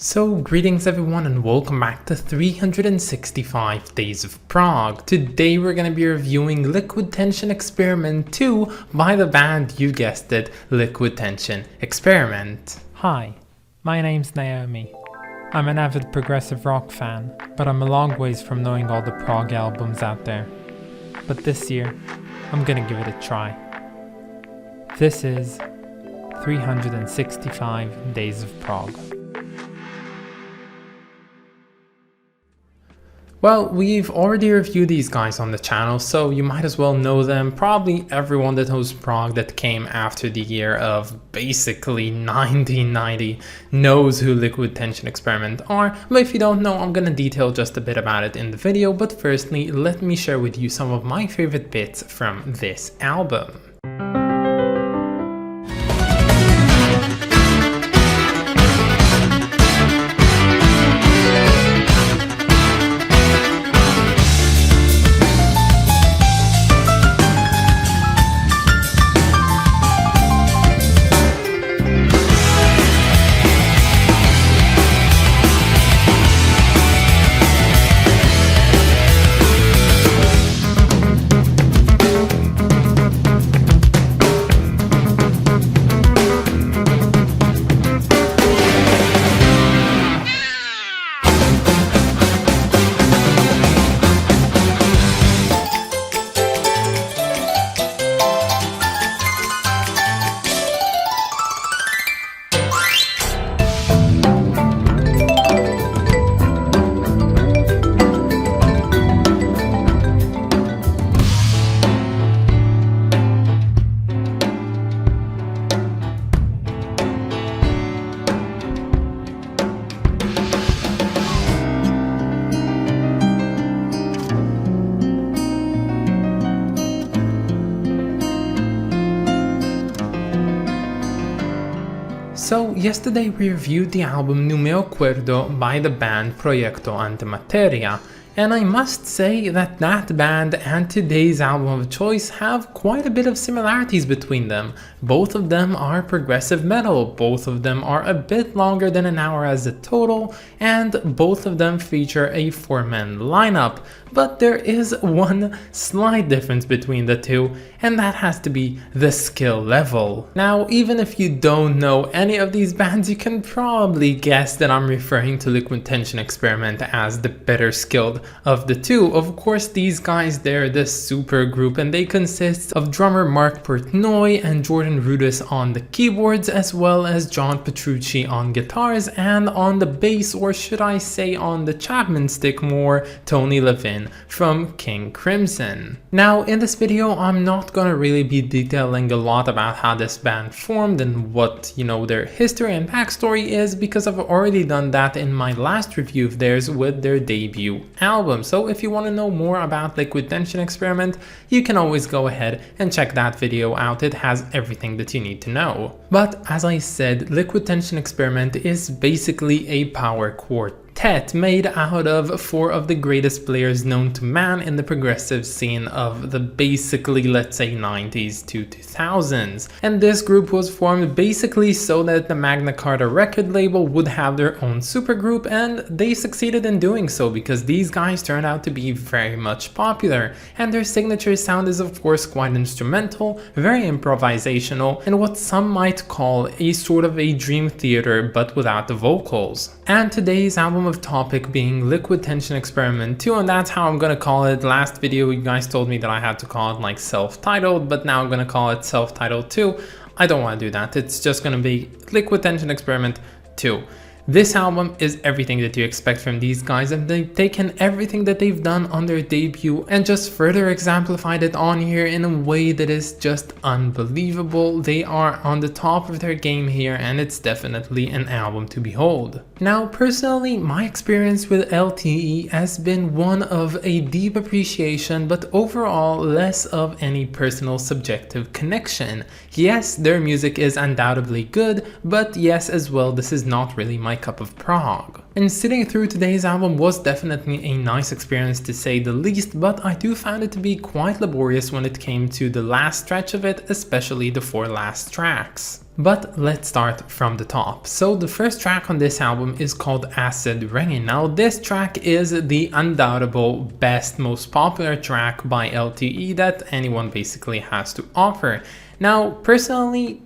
So greetings everyone and welcome back to 365 Days of Prog. Today we're going to be reviewing Liquid Tension Experiment 2 by the band, you guessed it, Liquid Tension Experiment. Hi, my name's Naomi. I'm an avid progressive rock fan, but I'm a long ways from knowing all the prog albums out there. But this year, I'm gonna give it a try. This is 365 Days of Prog. Well, we've already reviewed these guys on the channel, so you might as well know them. Probably everyone that knows prog that came after the year of basically 1990 knows who Liquid Tension Experiment are, but if you don't know, I'm gonna detail just a bit about it in the video. But firstly, let me share with you some of my favorite bits from this album. So yesterday we reviewed the album No Me Acuerdo by the band Proyecto Antimateria, and I must say that that band and today's album of choice have quite a bit of similarities between them. Both of them are progressive metal, both of them are a bit longer than an hour as a total, and both of them feature a 4-man lineup. But there is one slight difference between the two, and that has to be the skill level. Now, even if you don't know any of these bands, you can probably guess that I'm referring to Liquid Tension Experiment as the better skilled of the two. Of course, these guys, they're the super group, and they consist of drummer Mark Portnoy and Jordan Rudess on the keyboards, as well as John Petrucci on guitars, and on the bass, or should I say on the Chapman stick more, Tony Levin from King Crimson. Now, in this video, I'm not gonna really be detailing a lot about how this band formed and what, their history and backstory is, because I've already done that in my last review of theirs with their debut album. So if you want to know more about Liquid Tension Experiment, you can always go ahead and check that video out. It has everything that you need to know. But as I said, Liquid Tension Experiment is basically a power quartet made out of 4 of the greatest players known to man in the progressive scene of the basically, let's say, 90s to 2000s. And this group was formed basically so that the Magna Carta record label would have their own supergroup, and they succeeded in doing so because these guys turned out to be very much popular, and their signature sound is of course quite instrumental, very improvisational, and what some might call a sort of a dream theater but without the vocals. And today's album of topic being Liquid Tension Experiment 2, and that's how I'm gonna call it. Last video you guys told me that I had to call it like self-titled, but now I'm gonna call it self-titled 2. I don't want to do that. It's just gonna be Liquid Tension Experiment 2. This album is everything that you expect from these guys, and they've taken everything that they've done on their debut and just further exemplified it on here in a way that is just unbelievable. They are on the top of their game here, and it's definitely an album to behold. Now, personally, my experience with LTE has been one of a deep appreciation, but overall less of any personal subjective connection. Yes, their music is undoubtedly good, but yes as well, this is not really my cup of prog. And sitting through today's album was definitely a nice experience to say the least, but I do find it to be quite laborious when it came to the last stretch of it, especially the 4 last tracks. But let's start from the top. So the first track on this album is called Acid Rain. Now this track is the undoubtable best, most popular track by LTE that anyone basically has to offer. Now personally,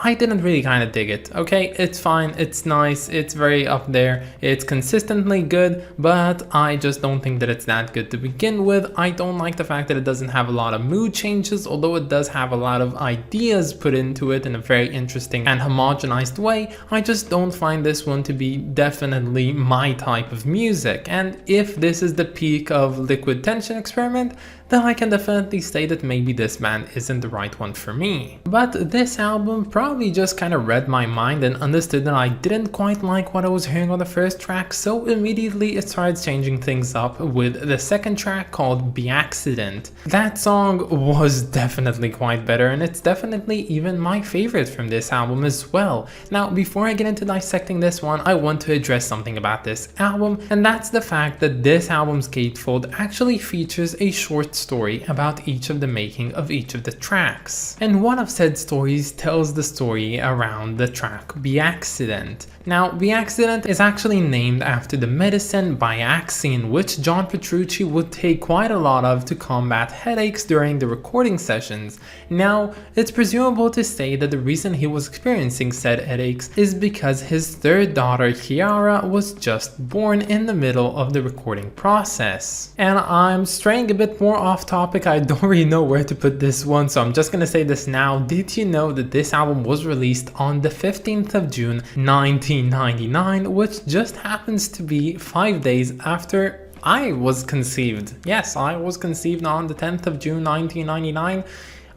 I didn't really kind of dig it, okay? It's fine, it's nice, it's very up there, it's consistently good, but I just don't think that it's that good to begin with. I don't like the fact that it doesn't have a lot of mood changes, although it does have a lot of ideas put into it in a very interesting and homogenized way. I just don't find this one to be definitely my type of music, and if this is the peak of Liquid Tension Experiment, then I can definitely say that maybe this band isn't the right one for me. But this album probably just kind of read my mind and understood that I didn't quite like what I was hearing on the first track, so immediately it started changing things up with the second track called Be Accident. That song was definitely quite better, and it's definitely even my favorite from this album as well. Now, before I get into dissecting this one, I want to address something about this album, and that's the fact that this album's gatefold actually features a short story about each of the making of each of the tracks. And one of said stories tells the story around the track Be Accident. Now, Be Accident is actually named after the medicine Biaxine, which John Petrucci would take quite a lot of to combat headaches during the recording sessions. Now, it's presumable to say that the reason he was experiencing said headaches is because his third daughter, Kiara, was just born in the middle of the recording process. And I'm straying a bit more off topic, I don't really know where to put this one, so I'm just gonna say this now. Did you know that this album was released on the 15th of June 1999, which just happens to be 5 days after I was conceived? Yes, I was conceived on the 10th of June 1999.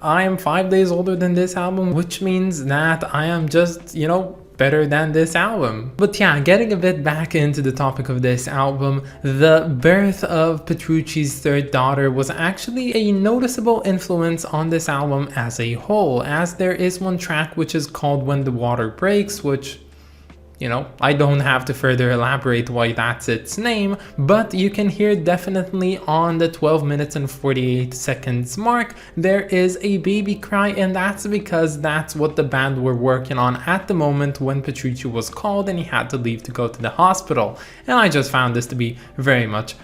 I am 5 days older than this album, which means that I am just, better than this album. But yeah, getting a bit back into the topic of this album, the birth of Petrucci's third daughter was actually a noticeable influence on this album as a whole, as there is one track which is called When the Water Breaks, which I don't have to further elaborate why that's its name, but you can hear definitely on the 12 minutes and 48 seconds mark, there is a baby cry, and that's because that's what the band were working on at the moment when Petrucci was called and he had to leave to go to the hospital. And I just found this to be very much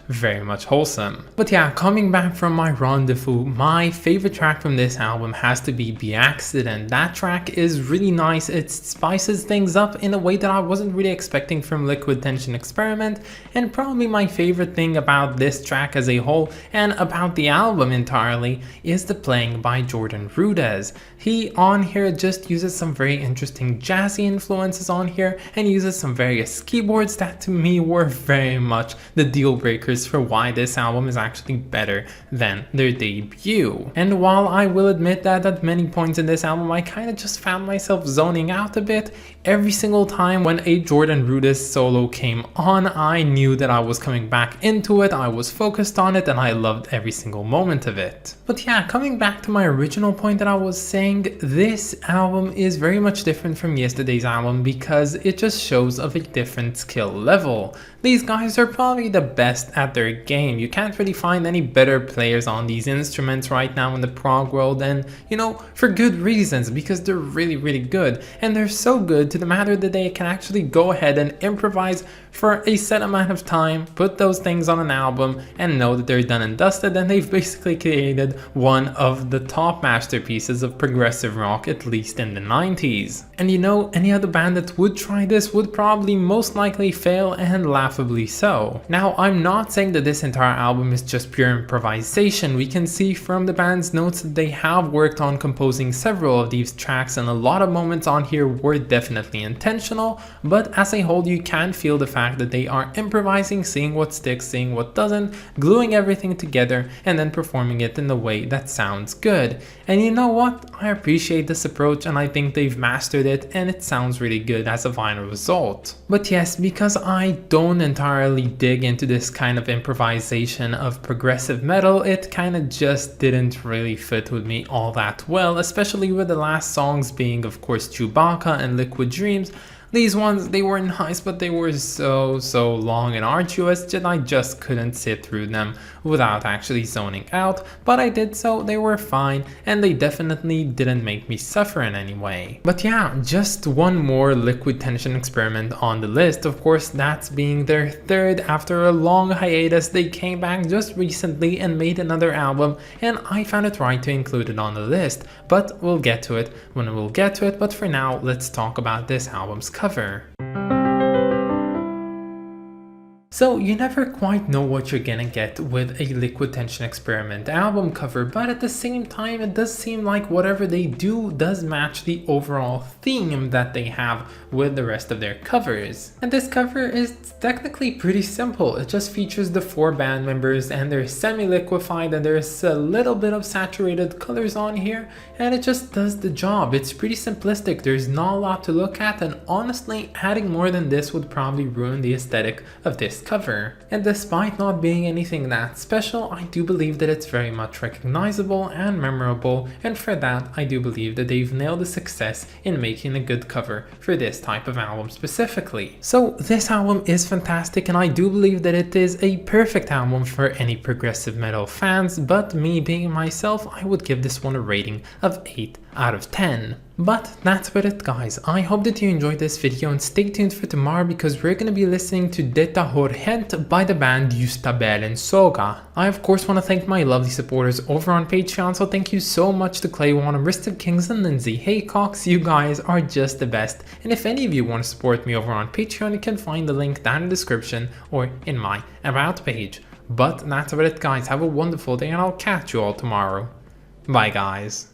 wholesome. But yeah, coming back from my rendezvous, my favorite track from this album has to be Accident. That track is really nice. It spices things up in a way that I wasn't really expecting from Liquid Tension Experiment, and probably my favorite thing about this track as a whole and about the album entirely is the playing by Jordan Rudess. He on here just uses some very interesting jazzy influences on here and uses some various keyboards that to me were very much the deal breakers for why this album is actually better than their debut. And while I will admit that at many points in this album I kind of just found myself zoning out a bit, every single time when a Jordan Rudess solo came on, I knew that I was coming back into it, I was focused on it, and I loved every single moment of it. But yeah, coming back to my original point that I was saying, this album is very much different from yesterday's album because it just shows of a different skill level. These guys are probably the best at their game. You can't really find any better players on these instruments right now in the prog world, and for good reasons, because they're really good, and they're so good to the matter that they can actually go ahead and improvise for a set amount of time, put those things on an album, and know that they're done and dusted, and they've basically created one of the top masterpieces of progressive rock, at least in the 90s. And any other band that would try this would probably most likely fail, and laughably so. Now, I'm not saying that this entire album is just pure improvisation. We can see from the band's notes that they have worked on composing several of these tracks, and a lot of moments on here were definitely intentional, but as a whole you can feel the fact that they are improvising, seeing what sticks, seeing what doesn't, gluing everything together, and then performing it in a way that sounds good. And you know what? I appreciate this approach, and I think they've mastered it, and it sounds really good as a final result. But yes, because I don't entirely dig into this kind of improvisation of progressive metal, it kind of just didn't really fit with me all that well, especially with the last songs being of course Chewbacca and Liquid Dreams. These ones, they were nice, but they were so long and arduous that I just couldn't sit through them without actually zoning out, but I did so, they were fine, and they definitely didn't make me suffer in any way. But yeah, just one more liquid tension experiment on the list. Of course, that's being their third after a long hiatus. They came back just recently and made another album, and I found it right to include it on the list, but we'll get to it when we'll get to it. But for now, let's talk about this album's cover. So you never quite know what you're gonna get with a Liquid Tension Experiment album cover, but at the same time it does seem like whatever they do does match the overall theme that they have with the rest of their covers. And this cover is technically pretty simple. It just features the 4 band members and they're semi-liquefied, and there's a little bit of saturated colors on here, and it just does the job. It's pretty simplistic, there's not a lot to look at, and honestly adding more than this would probably ruin the aesthetic of this cover. And despite not being anything that special, I do believe that it's very much recognizable and memorable, and for that I do believe that they've nailed the success in making a good cover for this type of album specifically. So this album is fantastic, and I do believe that it is a perfect album for any progressive metal fans, but me being myself, I would give this one a rating of 8 out of 10. But that's about it, guys. I hope that you enjoyed this video, and stay tuned for tomorrow because we're gonna be listening to Detta Horhent by the band Justabellen Soga. I of course want to thank my lovely supporters over on Patreon, so thank you so much to Claywon, Ristive Kings, and Lindsay Haycox. You guys are just the best, and if any of you want to support me over on Patreon, you can find the link down in the description or in my about page. But that's about it, guys. Have a wonderful day, and I'll catch you all tomorrow. Bye, guys.